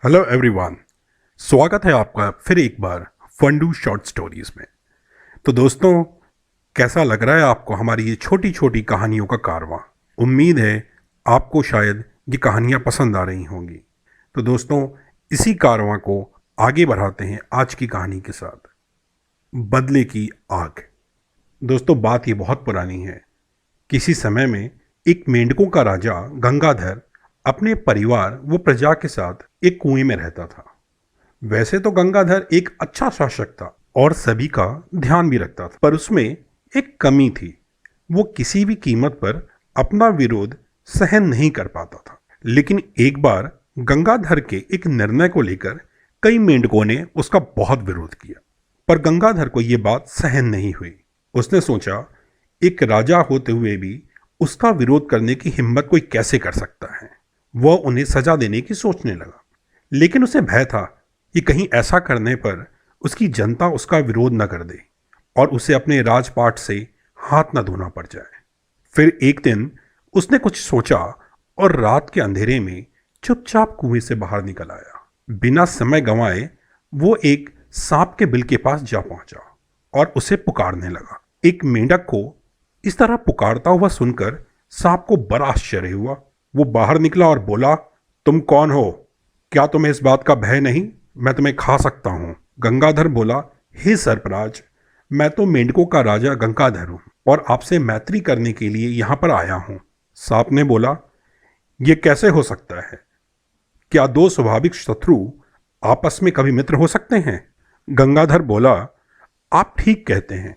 Hello everyone. स्वागत है आपका फिर एक बार फंडू शॉर्ट स्टोरीज में। तो दोस्तों, कैसा लग रहा है आपको हमारी ये छोटी छोटी कहानियों का कारवां? उम्मीद है आपको शायद ये कहानियाँ पसंद आ रही होंगी। तो दोस्तों, इसी कारवां को आगे बढ़ाते हैं आज की कहानी के साथ। बदले की आग। दोस्तों, बात ये बहुत पुरानी है। किसी समय में एक मेंढकों का राजा गंगाधर अपने परिवार व प्रजा के साथ एक कुएं में रहता था। वैसे तो गंगाधर एक अच्छा शासक था और सभी का ध्यान भी रखता था, पर उसमें एक कमी थी। वो किसी भी कीमत पर अपना विरोध सहन नहीं कर पाता था। लेकिन एक बार गंगाधर के एक निर्णय को लेकर कई मेंढकों ने उसका बहुत विरोध किया, पर गंगाधर को ये बात सहन नहीं हुई। उसने सोचा, एक राजा होते हुए भी उसका विरोध करने की हिम्मत कोई कैसे कर सकता है। वह उन्हें सजा देने की सोचने लगा, लेकिन उसे भय था कि कहीं ऐसा करने पर उसकी जनता उसका विरोध न कर दे और उसे अपने राजपाट से हाथ न धोना पड़ जाए। फिर एक दिन उसने कुछ सोचा और रात के अंधेरे में चुपचाप कुएं से बाहर निकल आया। बिना समय गंवाए वो एक सांप के बिल के पास जा पहुंचा और उसे पुकारने लगा। एक मेंढक को इस तरह पुकारता हुआ सुनकर सांप को बड़ा आश्चर्य हुआ। वो बाहर निकला और बोला, तुम कौन हो? क्या तुम्हें इस बात का भय नहीं? मैं तुम्हें खा सकता हूं। गंगाधर बोला, हे सरपराज, मैं तो मेंढकों का राजा गंगाधर हूं और आपसे मैत्री करने के लिए यहां पर आया हूं। सांप ने बोला, यह कैसे हो सकता है? क्या दो स्वाभाविक शत्रु आपस में कभी मित्र हो सकते हैं? गंगाधर बोला, आप ठीक कहते हैं,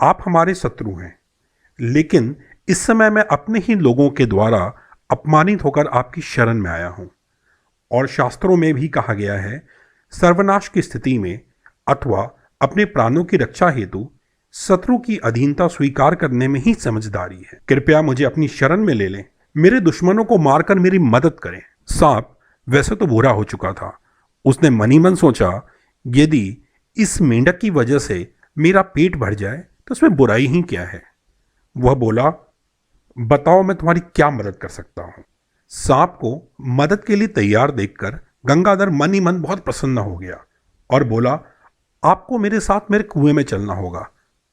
आप हमारे शत्रु हैं, लेकिन इस समय मैं अपने ही लोगों के द्वारा अपमानित होकर आपकी शरण में आया हूं। और शास्त्रों में भी कहा गया है, सर्वनाश की स्थिति में अथवा अपने प्राणों की रक्षा हेतु शत्रु की अधीनता स्वीकार करने में ही समझदारी है। कृपया मुझे अपनी शरण में ले लें, मेरे दुश्मनों को मारकर मेरी मदद करें। सांप वैसे तो बुरा हो चुका था। उसने मनी मन सोचा, यदि इस मेंढक की वजह से मेरा पेट भर जाए तो उसमें बुराई ही क्या है। वह बोला, बताओ मैं तुम्हारी क्या मदद कर सकता हूं। सांप को मदद के लिए तैयार देखकर गंगाधर मन ही मन बहुत प्रसन्न हो गया और बोला, आपको मेरे साथ मेरे कुएं में चलना होगा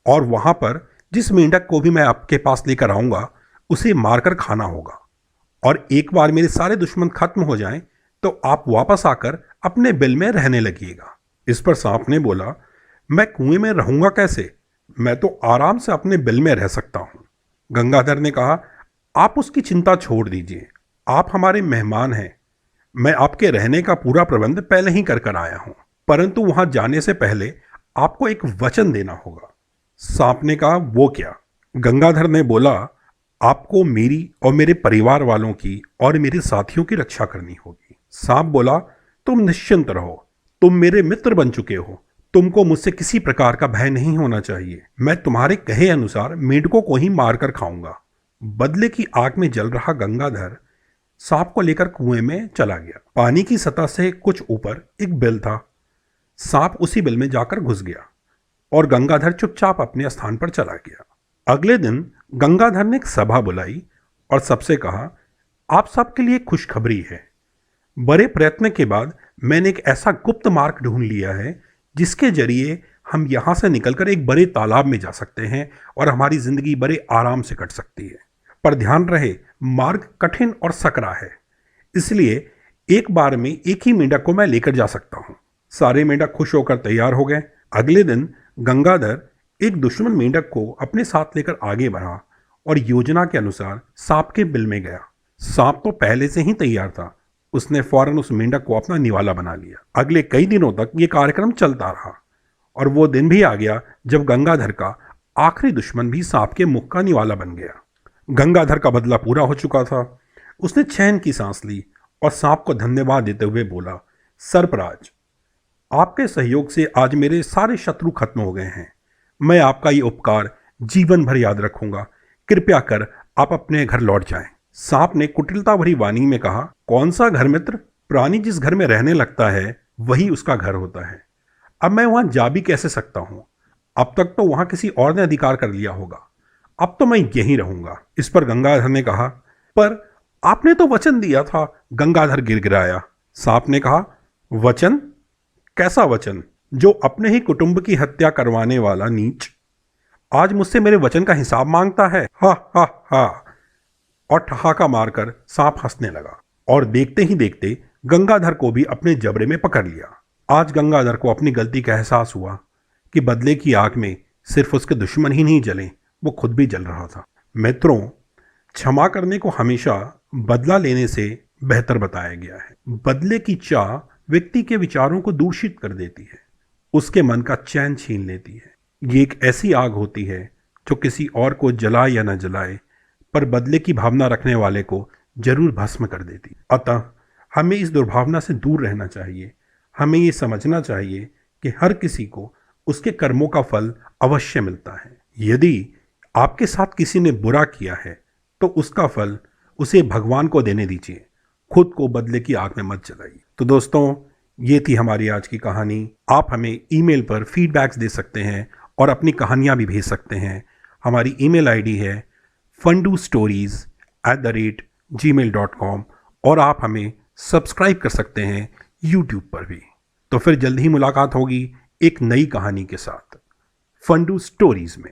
और वहां पर जिस मेंढक को भी मैं आपके पास लेकर आऊंगा उसे मारकर खाना होगा, और एक बार मेरे सारे दुश्मन खत्म हो जाएं तो आप वापस आकर अपने बिल में रहने लगिएगा। इस पर सांप ने बोला, मैं कुएं में रहूंगा कैसे? मैं तो आराम से अपने बिल में रह सकता हूं। गंगाधर ने कहा, आप उसकी चिंता छोड़ दीजिए, आप हमारे मेहमान हैं। मैं आपके रहने का पूरा प्रबंध पहले ही कर आया हूं, परंतु वहां जाने से पहले आपको एक वचन देना होगा। सांप ने कहा, वो क्या? गंगाधर ने बोला, आपको मेरी और मेरे परिवार वालों की और मेरे साथियों की रक्षा करनी होगी। सांप बोला, तुम निश्चिंत रहो, तुम मेरे मित्र बन चुके हो, तुमको मुझसे किसी प्रकार का भय नहीं होना चाहिए। मैं तुम्हारे कहे अनुसार मेंढकों को ही मारकर खाऊंगा। बदले की आग में जल रहा गंगाधर सांप को लेकर कुएं में चला गया। पानी की सतह से कुछ ऊपर एक बिल था। सांप उसी बिल में जाकर घुस गया और गंगाधर चुपचाप अपने स्थान पर चला गया। अगले दिन गंगाधर ने एक सभा बुलाई और सबसे कहा, आप सबके लिए खुशखबरी है। बड़े प्रयत्न के बाद मैंने एक ऐसा गुप्त मार्ग ढूंढ लिया है जिसके जरिए हम यहां से निकलकर एक बड़े तालाब में जा सकते हैं और हमारी जिंदगी बड़े आराम से कट सकती है। पर ध्यान रहे, मार्ग कठिन और सकरा है, इसलिए एक बार में एक ही मेंढक को मैं लेकर जा सकता हूं। सारे मेंढक खुश होकर तैयार हो गए। अगले दिन गंगाधर एक दुश्मन मेंढक को अपने साथ लेकर आगे बढ़ा और योजना के अनुसार सांप के बिल में गया। सांप तो पहले से ही तैयार था। उसने फौरन उस मेंढक को अपना निवाला बना लिया। अगले कई दिनों तक यह कार्यक्रम चलता रहा और वो दिन भी आ गया जब गंगाधर का आखिरी दुश्मन भी सांप के मुख का निवाला बन गया। गंगाधर का बदला पूरा हो चुका था। उसने चैन की सांस ली और सांप को धन्यवाद देते हुए बोला, सरपराज, आपके सहयोग से आज मेरे सारे शत्रु खत्म हो गए हैं। मैं आपका ये उपकार जीवन भर याद रखूंगा। कृपया कर आप अपने घर लौट जाएं। सांप ने कुटिलता भरी वाणी में कहा, कौन सा घर मित्र? प्राणी जिस घर में रहने लगता है वही उसका घर होता है। अब मैं वहां जा भी कैसे सकता हूं? अब तक तो वहां किसी और ने अधिकार कर लिया होगा। अब तो मैं यहीं रहूंगा। इस पर गंगाधर ने कहा, पर आपने तो वचन दिया था। गंगाधर गिड़गिड़ाया, सांप ने कहा, वचन? कैसा वचन? जो अपने ही कुटुंब की हत्या करवाने वाला नीच आज मुझसे मेरे वचन का हिसाब मांगता है। हा हा हा। और ठहाका मारकर सांप हंसने लगा और देखते ही देखते गंगाधर को भी अपने जबड़े में पकड़ लिया। आज गंगाधर को अपनी गलती का एहसास हुआ कि बदले की आग में सिर्फ उसके दुश्मन ही नहीं जले, वो खुद भी जल रहा था। मित्रों, क्षमा करने को हमेशा बदला लेने से बेहतर बताया गया है। बदले की चाह व्यक्ति के विचारों को दूषित कर देती है, उसके मन का चैन छीन लेती है। ये एक ऐसी आग होती है जो किसी और को जलाए या न जलाए, पर बदले की भावना रखने वाले को जरूर भस्म कर देती। अतः हमें इस दुर्भावना से दूर रहना चाहिए। हमें ये समझना चाहिए कि हर किसी को उसके कर्मों का फल अवश्य मिलता है। यदि आपके साथ किसी ने बुरा किया है तो उसका फल उसे भगवान को देने दीजिए, खुद को बदले की आग में मत जलाइए। तो दोस्तों, ये थी हमारी आज की कहानी। आप हमें ईमेल पर फीडबैक्स दे सकते हैं और अपनी कहानियाँ भी भेज सकते हैं। हमारी ईमेल आईडी है fundostories@gmail.com और आप हमें सब्सक्राइब कर सकते हैं यूट्यूब पर भी। तो फिर जल्द ही मुलाकात होगी एक नई कहानी के साथ फंडू स्टोरीज में।